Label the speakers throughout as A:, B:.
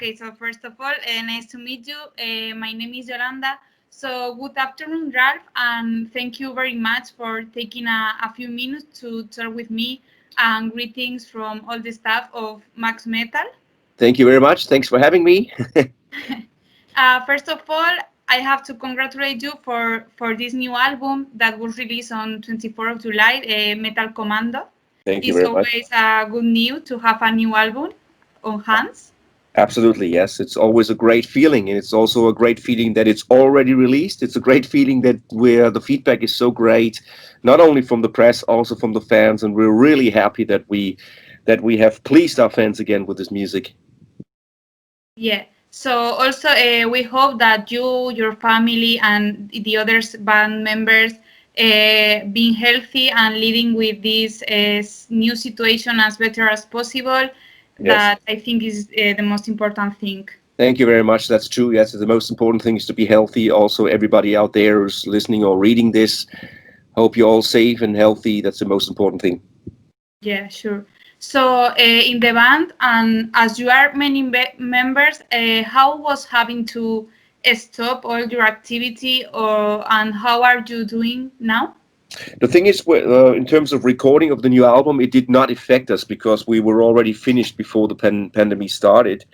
A: Okay, so first of all, nice to meet you. My name is Yolanda. So good afternoon, Ralph, and thank you very much for taking a few minutes to talk with me, and greetings from all the staff of Max Metal.
B: Thank you very much. Thanks for having me.
A: First of all, I have to congratulate you for this new album that was released on 24th of July, Metal Commando.
B: Thank you
A: It's
B: very much.
A: always a good news to have a new album on hands.
B: Absolutely, yes. It's always a great feeling, and it's also a great feeling that it's already released. It's a great feeling that where the feedback is so great, not only from the press, also from the fans, and we're really happy that we have pleased our fans again with this music.
A: Yeah. So also, we hope that you, your family, and the other band members being healthy and living with this new situation as better as possible.
B: Yes.
A: That I think is the most important thing.
B: Thank you very much. That's true. Yes, the most important thing is to be healthy. Also, everybody out there who's listening or reading this, hope you're all safe and healthy. That's the most important thing.
A: Yeah, sure. So in the band, and as you are many members, how was having to stop all your activity, or and how are you doing now?
B: The thing is, in terms of recording of the new album, it did not affect us because we were already finished before the pandemic started.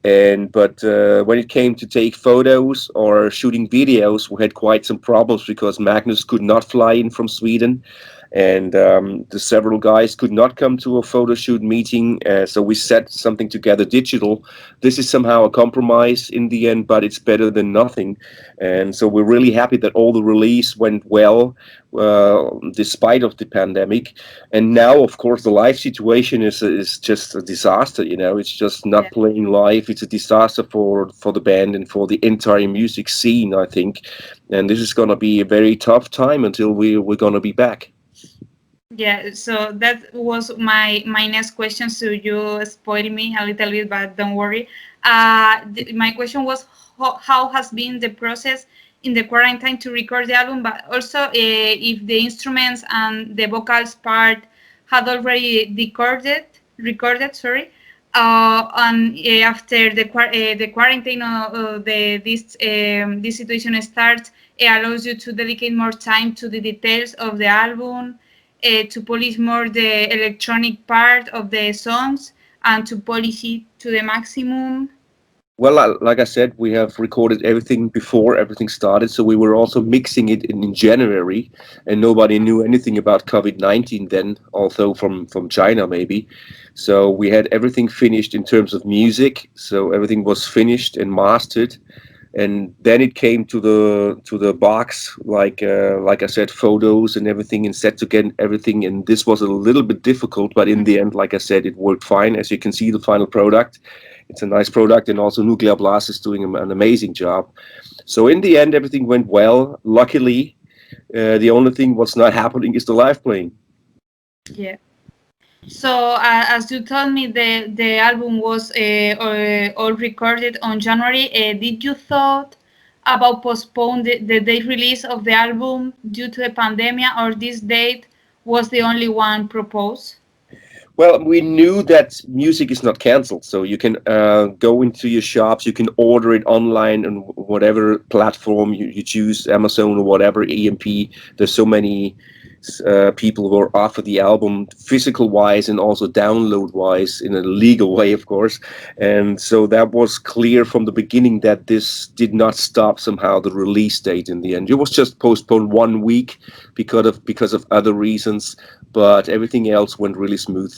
B: And but when it came to take photos or shooting videos, we had quite some problems because Magnus could not fly in from Sweden, and the several guys could not come to a photo shoot meeting. So we set something together digital. This is somehow a compromise in the end, but it's better than nothing. And so we're really happy that all the release went well, despite of the pandemic. And now, of course, the live situation is just a disaster. It's just not playing live. It's a disaster for the band and for the entire music scene, I think. And this is going to be a very tough time until we're going to be back.
A: Yeah, so that was my next question. So you spoiled me a little bit, but don't worry. My question was how has been the process in the quarantine to record the album, but also if the instruments and the vocals part had already recorded. Sorry. And after the quarantine, this situation starts, it allows you to dedicate more time to the details of the album, to polish more the electronic part of the songs, and to polish it to the maximum.
B: Well, like I said, we have recorded everything before everything started, so we were also mixing it in January, and nobody knew anything about COVID-19 then, although from China maybe. So we had everything finished in terms of music, so everything was finished and mastered, and then it came to the box, like I said, photos and everything, and set to get everything, and this was a little bit difficult, but in the end, like I said, it worked fine. As you can see, the final product. It's a nice product, and also Nuclear Blast is doing an amazing job. So in the end, everything went well. Luckily, the only thing what's not happening is the live playing.
A: Yeah. So as you told me, the album was all recorded on January. Did you thought about postpone the date release of the album due to the pandemic, or this date was the only one proposed?
B: Well, we knew that music is not canceled, so you can go into your shops, you can order it online on whatever platform you choose, Amazon or whatever, EMP. There's so many people who are offer the album physical wise and also download wise in a legal way, of course. And so that was clear from the beginning that this did not stop somehow the release date in the end. It was just postponed 1 week because of other reasons, but everything else went really smooth.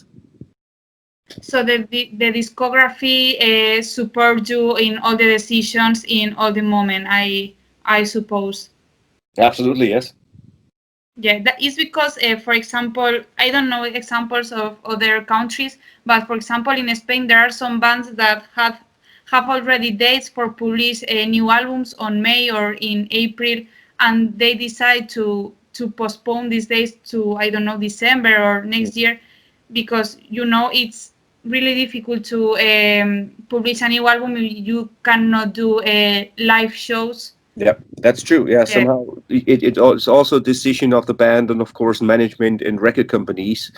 A: So the discography support you in all the decisions in all the moment. I suppose.
B: Absolutely, yes.
A: Yeah, that is because, for example, I don't know examples of other countries, but for example, in Spain, there are some bands that have already dates for publish new albums on May or in April, and they decide to postpone these dates to, I don't know, December or next year, because it's really difficult to publish a new album if you cannot do live shows
B: Yeah, that's true. Yeah,
A: Yeah.
B: somehow it's also a decision of the band and of course management and record companies.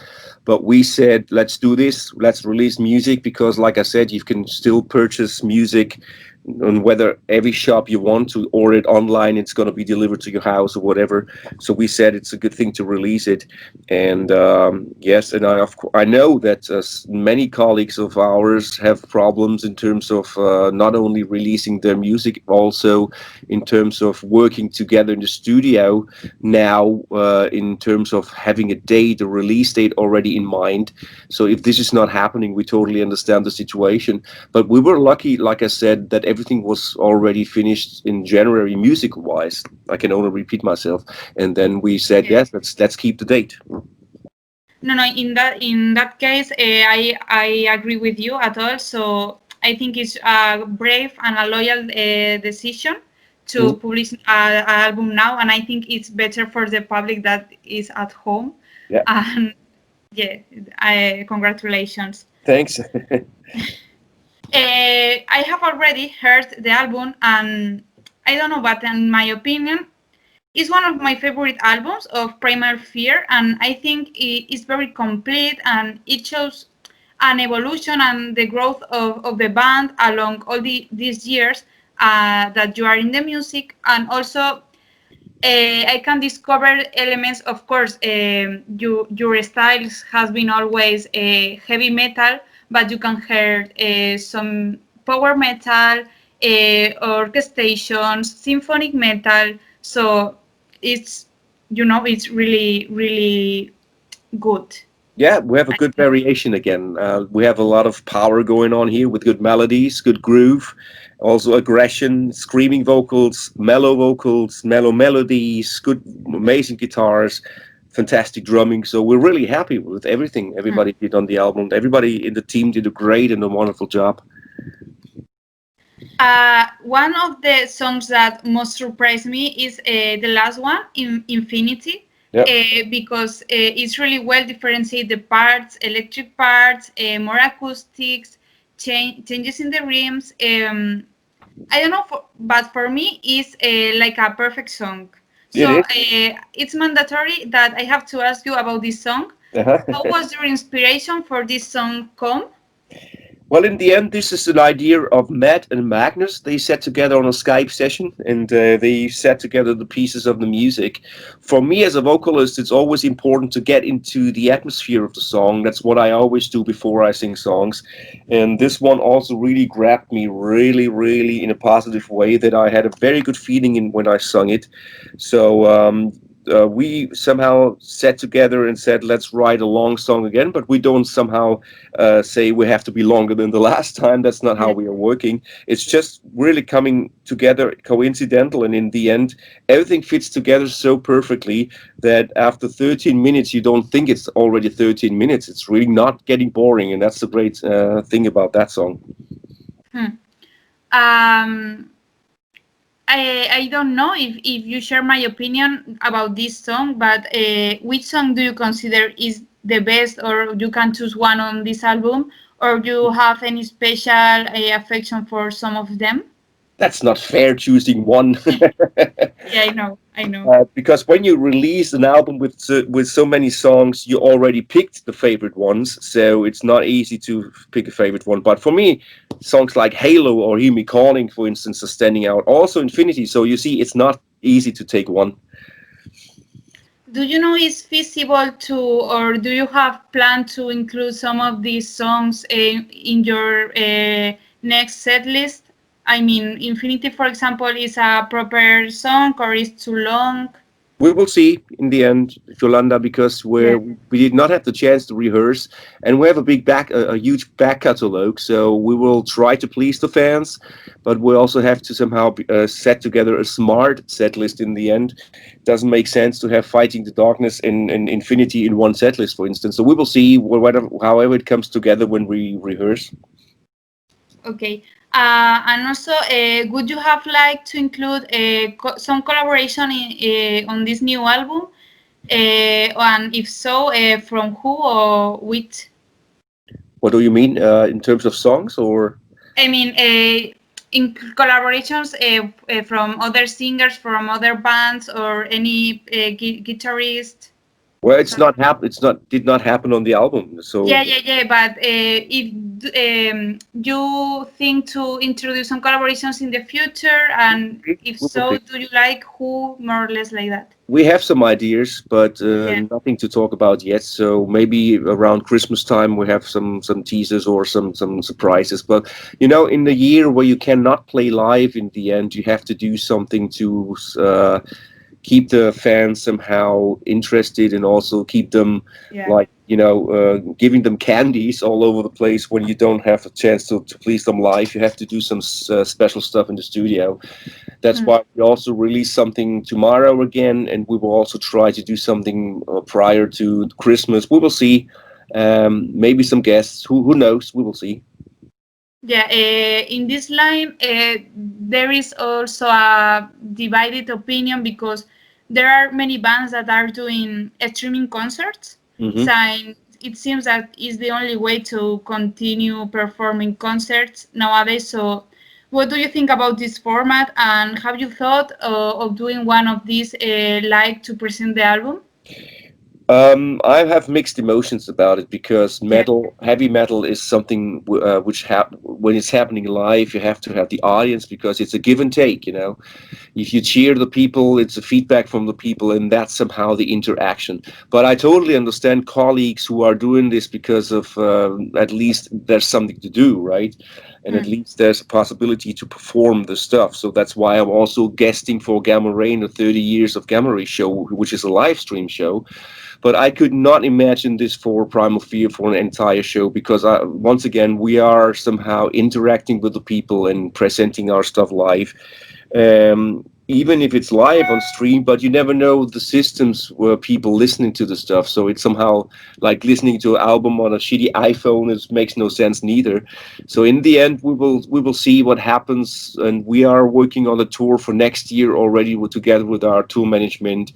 B: But we said, let's do this. Let's release music because, like I said, you can still purchase music on whether every shop you want to order it online. It's going to be delivered to your house or whatever. So we said it's a good thing to release it. And yes, and I know that many colleagues of ours have problems in terms of not only releasing their music, also in terms of working together in the studio now, in terms of having a date, a release date already in mind. So if this is not happening, we totally understand the situation. But we were lucky, like I said, that everything was already finished in January, music wise. I can only repeat myself. And then we said,
A: Yeah.
B: yes, let's keep the date.
A: No, no. In that case, I agree with you at all. So I think it's a brave and a loyal decision to
B: Mm.
A: publish an album now, and I think it's better for the public that is at home.
B: Yeah,
A: And yeah, congratulations.
B: thanks.
A: I have already heard the album, and I don't know, but in my opinion, it's one of my favorite albums of Primal Fear, and I think it's very complete, and it shows an evolution and the growth of the band along all these years that you are in the music, and also I can discover elements. Of course, your styles has been always heavy metal, but you can hear some power metal, orchestrations, symphonic metal. So it's it's really really good.
B: Yeah, we have a
A: I
B: good
A: think.
B: variation again. We have a lot of power going on here with good melodies, good groove, also aggression, screaming vocals, mellow melodies, good, amazing guitars, fantastic drumming. So we're really happy with everything
A: Hmm.
B: everybody did on the album. Everybody in the team did a great and a wonderful job.
A: One of the songs that most surprised me is the last one, Infinity,
B: Yeah,
A: because it's really well differentiated the parts, electric parts, more acoustics, changes in the rims. I don't know, but for me, it's like a perfect song.
B: it
A: So
B: is.
A: it's mandatory that I have to ask you about this song. How
B: Uh-huh.
A: was your inspiration for this song come?
B: Well, in the end, this is an idea of Matt and Magnus. They sat together on a Skype session and they set together the pieces of the music. For me, as a vocalist, it's always important to get into the atmosphere of the song. That's what I always do before I sing songs. And this one also really grabbed me really, really in a positive way that I had a very good feeling in when I sung it. So, we somehow sat together and said, let's write a long song again, but we don't somehow say we have to be longer than the last time. That's not how
A: Yeah.
B: we are working. It's just really coming together coincidental, and in the end, everything fits together so perfectly that after 13 minutes, you don't think it's already 13 minutes. It's really not getting boring, and that's the great thing about that song.
A: Hmm. Um, I don't know if you share my opinion about this song, but which song do you consider is the best, or you can choose one on this album, or you have any special affection for some of them?
B: That's not fair choosing one.
A: Yeah, I know, I know.
B: Because when you release an album with so many songs, you already picked the favorite ones, so it's not easy to pick a favorite one. But for me, songs like Halo or Hear Me Calling, for instance, are standing out. Also Infinity. So you see, it's not easy to take one.
A: Do you know it's feasible to, or do you have planned to include some of these songs in your next set list? I mean, Infinity, for example, is a proper song or is too long?
B: We will see in the end, Yolanda, because
A: Yeah.
B: we did not have the chance to rehearse, and we have a huge back catalog. So we will try to please the fans, but we also have to somehow set together a smart set list in the end. It doesn't make sense to have Fighting the Darkness and Infinity in one set list, for instance. So we will see whatever, however it comes together when we rehearse.
A: Okay. And also, would you have liked to include some collaboration on this new album? And if so, from who or with?
B: What do you mean in terms of songs or?
A: I mean, in collaborations from other singers, from other bands, or any guitarist?
B: Well, did not happen on the album. So
A: Yeah. But if you think to introduce some collaborations in the future, and if
B: we will
A: so,
B: see.
A: do you like who more or less like that?
B: We have some ideas, but
A: Yeah.
B: nothing to talk about yet. So maybe around Christmas time we have some teasers or some surprises. But in the year where you cannot play live, in the end, you have to do something to keep the fans somehow interested, and also keep them
A: Yeah.
B: like giving them candies all over the place when you don't have a chance to please them live. You have to do some special stuff in the studio. That's why we also release something tomorrow again, and we will also try to do something prior to Christmas. We will see. Maybe some guests. Who knows? We will see.
A: Yeah, in this line, there is also a divided opinion because there are many bands that are doing streaming concerts.
B: Hmm.
A: So it seems that is the only way to continue performing concerts nowadays. So, what do you think about this format? And have you thought of doing one of these, like to present the album?
B: I have mixed emotions about it because
A: Yeah.
B: heavy metal is something which when it's happening live, you have to have the audience because it's a give and take. If you cheer the people, it's a feedback from the people, and that's somehow the interaction. But I totally understand colleagues who are doing this because of at least there's something to do, right? And at least there's a possibility to perform the stuff. So that's why I'm also guesting for Gamma Ray, the 30 Years of Gamma Ray show, which is a live stream show. But I could not imagine this for Primal Fear for an entire show because once again, we are somehow interacting with the people and presenting our stuff live. Even if it's live on stream, but you never know the systems where people listening to the stuff. So it's somehow like listening to an album on a shitty iPhone. It makes no sense neither. So in the end, we will see what happens, and we are working on a tour for next year already together with our tour management.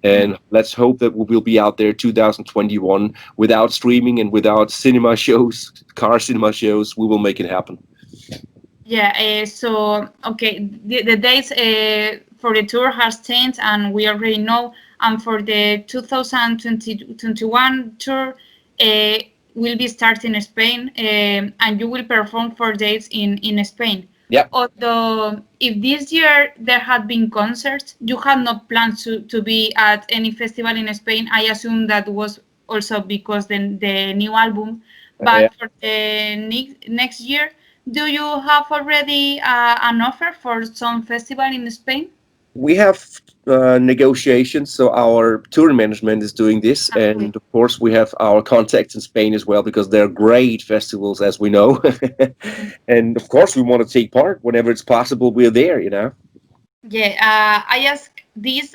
B: And let's hope that we will be out there 2021 without streaming and without cinema shows, car cinema shows. We will make it happen.
A: Yeah, so okay, the dates for the tour has changed, and we already know. And for the 2021 tour, will be starting in Spain, and you will perform 4 days in Spain.
B: Yeah.
A: Although, if this year there had been concerts, you had not planned to be at any festival in Spain. I assume that was also because the new album.
B: Yeah.
A: But for the next year, do you have already an offer for some festival in Spain?
B: We have negotiations, so our tour management is doing this,
A: Okay.
B: and of course we have our contacts in Spain as well because they're great festivals, as we know. And of course we want to take part whenever it's possible. We're there.
A: Yeah, I ask this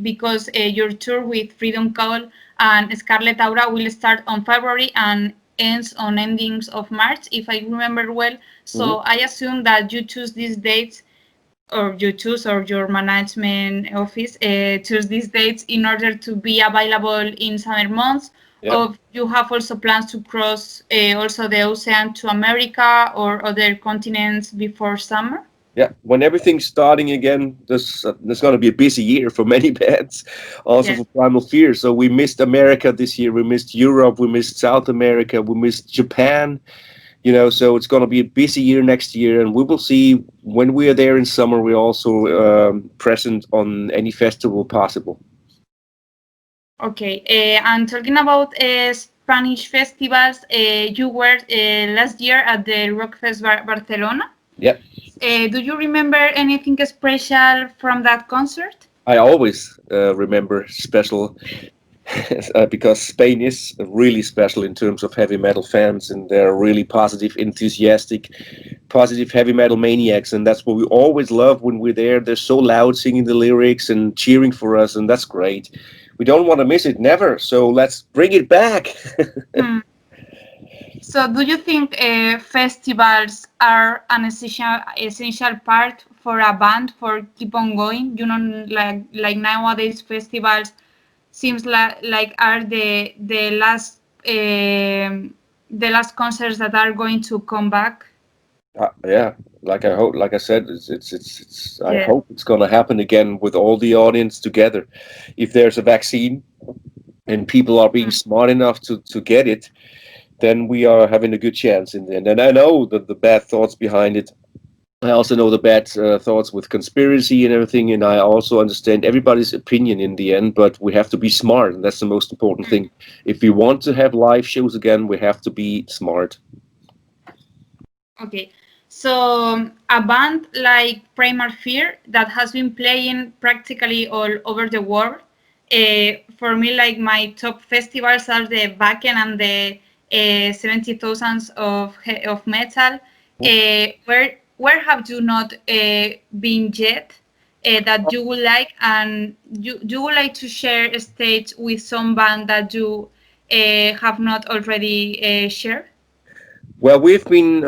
A: because your tour with Freedom Call and Scarlet Aura will start on February and ends on endings of March, if I remember well. So I assume that you choose these dates, or you choose, or your management office choose these dates in order to be available in summer months.
B: Yeah.
A: Or you have also plans to cross also the ocean to America or other continents before summer?
B: Yeah, when everything's starting again, there's going to be a busy year for many bands, also
A: Yeah.
B: for Primal Fear. So we missed America this year, we missed Europe, we missed South America, we missed Japan. So it's going to be a busy year next year, and we will see when we are there in summer. We're also present on any festival possible.
A: Okay, and talking about Spanish festivals, you were last year at the Rockfest Barcelona.
B: Yep.
A: Do you remember anything special from that concert?
B: I always remember special because Spain is really special in terms of heavy metal fans, and they're really positive, enthusiastic, positive heavy metal maniacs, and that's what we always love when we're there. They're so loud singing the lyrics and cheering for us, and that's great. We don't want to miss it, never. So let's bring it back.
A: So, do you think festivals are an essential part for a band for keep on going? Like nowadays, festivals seems like are the last concerts that are going to come back.
B: Yeah, like I hope, like I said, it's I
A: Yeah.
B: hope it's gonna happen again with all the audience together. If there's a vaccine and people are being
A: Mm.
B: smart enough to get it, then we are having a good chance in the end. And I know that the bad thoughts behind it. I also know the bad thoughts with conspiracy and everything, and I also understand everybody's opinion in the end. But we have to be smart, and that's the most important thing. If we want to have live shows again, we have to be smart.
A: Okay, so a band like Primal Fear that has been playing practically all over the world. For me, like my top festivals are the Wacken and the 70,000s of metal. Where have you not been yet that you would like, and you would like to share a stage with some band that you have not already shared?
B: Well, we've been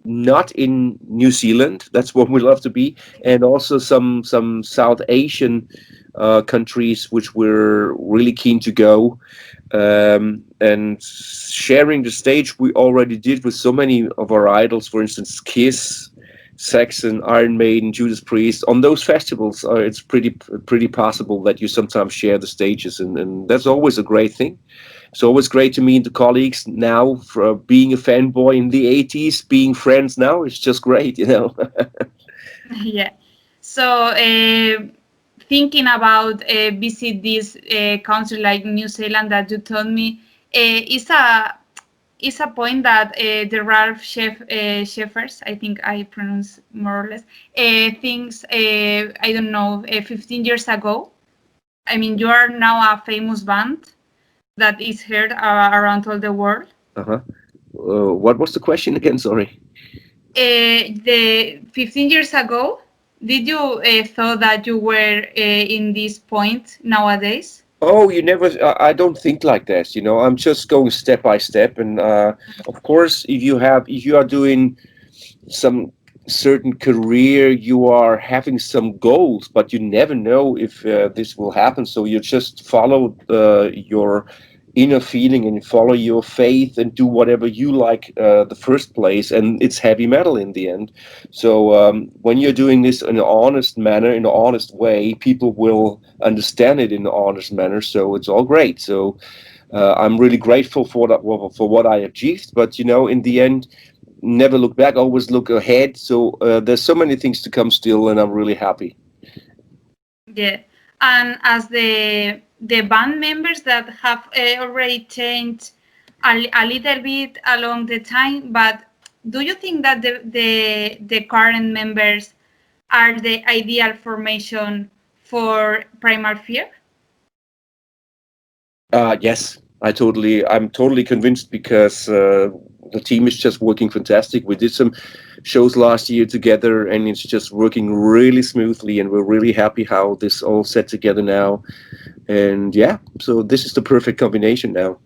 B: not in New Zealand. That's what we love to be, and also some South Asian countries which we're really keen to go. And sharing the stage we already did with so many of our idols, for instance, Kiss, Saxon, Iron Maiden, Judas Priest. On those festivals, it's pretty possible that you sometimes share the stages, and that's always a great thing. It's always great to meet the colleagues now. For being a fanboy in the '80s, being friends now, it's just great, you know.
A: Yeah. So, thinking about visit this country like New Zealand that you told me, is a point that the Ralf Scheepers, I think I pronounce more or less, thinks, I don't know, 15 years ago. I mean, you are now a famous band that is heard around all the world.
B: Uh-huh. What was the question again? Sorry.
A: The 15 years ago, did you thought that you were in this point nowadays?
B: Oh, you never. I don't think like that. You know, I'm just going step by step, and of course, if you are doing some certain career, you are having some goals, but you never know if this will happen. So you just follow your inner feeling and follow your faith and do whatever you like the first place, and it's heavy metal in the end. So when you're doing this in an honest manner, in an honest way, people will understand it in an honest manner. So it's all great. So I'm really grateful for that, for what I achieved. But you know, in the end, never look back, always look ahead. So there's so many things to come still, and I'm really happy.
A: Yeah, and as the band members that have already changed a little bit along the time, but do you think that the current members are the ideal formation for Primal Fear?
B: Yes, I'm totally convinced because the team is just working fantastic. We did some shows last year together, and it's just working really smoothly, and we're really happy how this all set together now. And yeah, so this is the perfect combination now.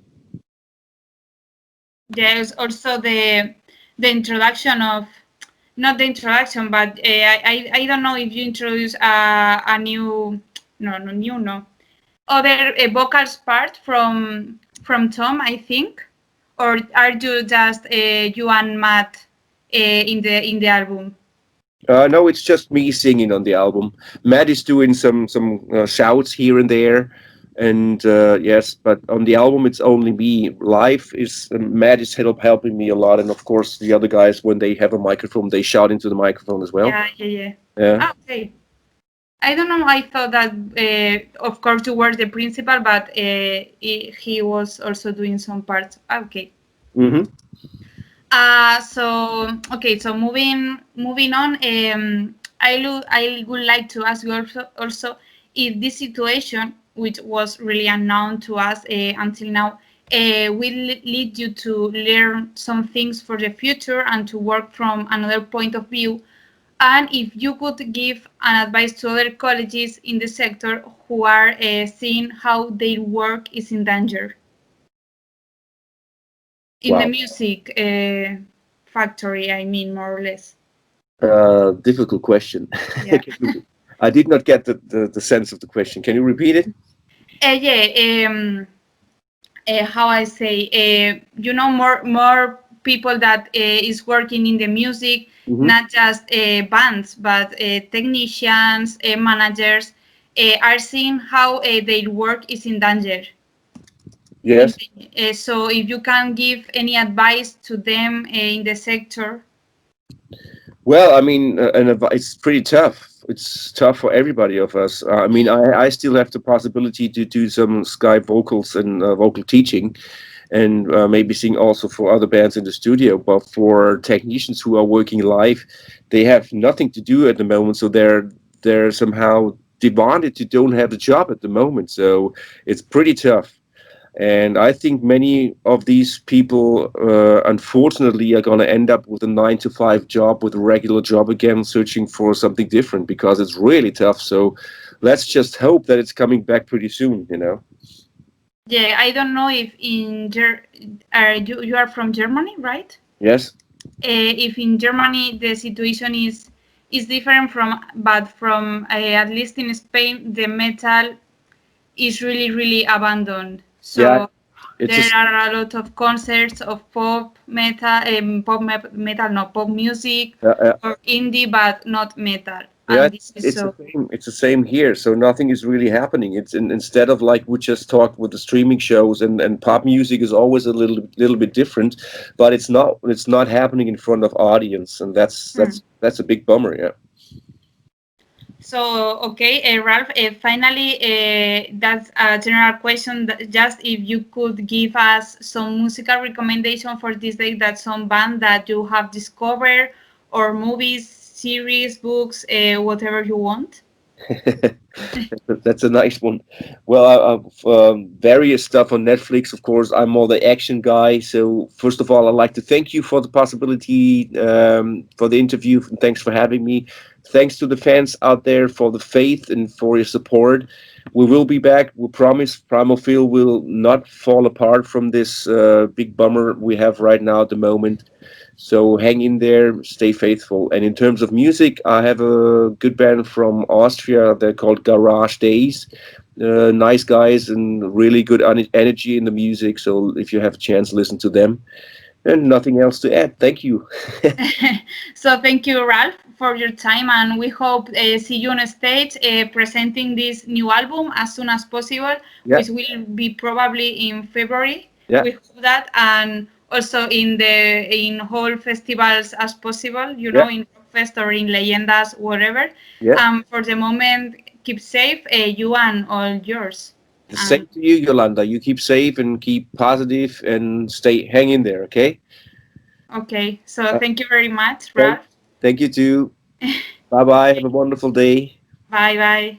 A: There's also the introduction of, not the introduction, but I don't know if you introduce a new, no new, no, other vocals part from Tom, I think, or are you just you and Matt in the album?
B: No, it's just me singing on the album. Matt is doing some shouts here and there, and yes, but on the album it's only me. Live is Matt is helping me a lot, and of course the other guys when they have a microphone they shout into the microphone as well.
A: Yeah.
B: Yeah.
A: Ah, okay. I don't know. I thought that, of course, you were the principal, but he was also doing some parts. Ah, okay.
B: Hmm.
A: So moving on. I would like to ask you also if this situation, which was really unknown to us until now, will lead you to learn some things for the future and to work from another point of view, and if you could give an advice to other colleges in the sector who are seeing how their work is in danger in the
B: Wow.
A: music factory, I mean, more or less.
B: Difficult question.
A: Yeah.
B: I did not get the sense of the question. Can you repeat it?
A: Yeah. How I say, more people that is working in the music,
B: Hmm.
A: not just bands, but technicians, managers, are seeing how their work is in danger.
B: Yes.
A: So if you can give any advice to them in the sector.
B: Well, I mean, it's pretty tough. It's tough for everybody of us. I mean, I still have the possibility to do some Skype vocals and vocal teaching, and maybe sing also for other bands in the studio. But for technicians who are working live, they have nothing to do at the moment, so they're somehow demanded to don't have a job at the moment. So it's pretty tough. And I think many of these people, unfortunately, are going to end up with a 9 to 5 job, with a regular job again, searching for something different because it's really tough. So let's just hope that it's coming back pretty soon, you know?
A: Yeah, I don't know if you are from Germany, right?
B: Yes.
A: If in Germany the situation is different from, but from at least in Spain the metal is really abandoned.
B: Yeah.
A: So
B: It's
A: there
B: a,
A: are a lot of concerts of pop metal, metal, no, pop music
B: uh,
A: or indie, but not metal,
B: yeah,
A: and this is
B: it's the
A: so.
B: same. It's the same here. So nothing is really happening. Instead of like we just talked with the streaming shows, and pop music is always a little bit different, but it's not happening in front of audience, and that's
A: Hmm.
B: that's that's a big bummer. Yeah.
A: So, okay, Ralph, finally, that's a general question. Just if you could give us some musical recommendation for this day, that some band that you have discovered, or movies, series, books, whatever you want.
B: That's a nice one. Well, I've various stuff on Netflix. Of course, I'm more the action guy. So first of all, I'd like to thank you for the possibility, for the interview, and thanks for having me. Thanks to the fans out there for the faith and for your support. We will be back. We promise. Primal Fear will not fall apart from this big bummer we have right now at the moment. So hang in there, stay faithful. And in terms of music, I have a good band from Austria. They're called Garage Days. Nice guys and really good energy in the music. So if you have a chance, listen to them. And nothing else to add. Thank you.
A: So thank you, Ralph, for your time, and we hope see you on stage presenting this new album as soon as possible,
B: Yeah,
A: which will be probably in February.
B: yeah,
A: We hope that, and also in whole festivals as possible. You
B: yeah,
A: know, in Rockfest or in Leyendas, whatever.
B: yeah.
A: For the moment, keep safe, you and all yours.
B: The
A: And
B: same to you, Yolanda. You keep safe and keep positive and hang in there, okay?
A: okay, so
B: Uh,
A: thank you very much,
B: thank,
A: Ralph.
B: thank you too. Bye bye. Have a wonderful day.
A: Bye bye.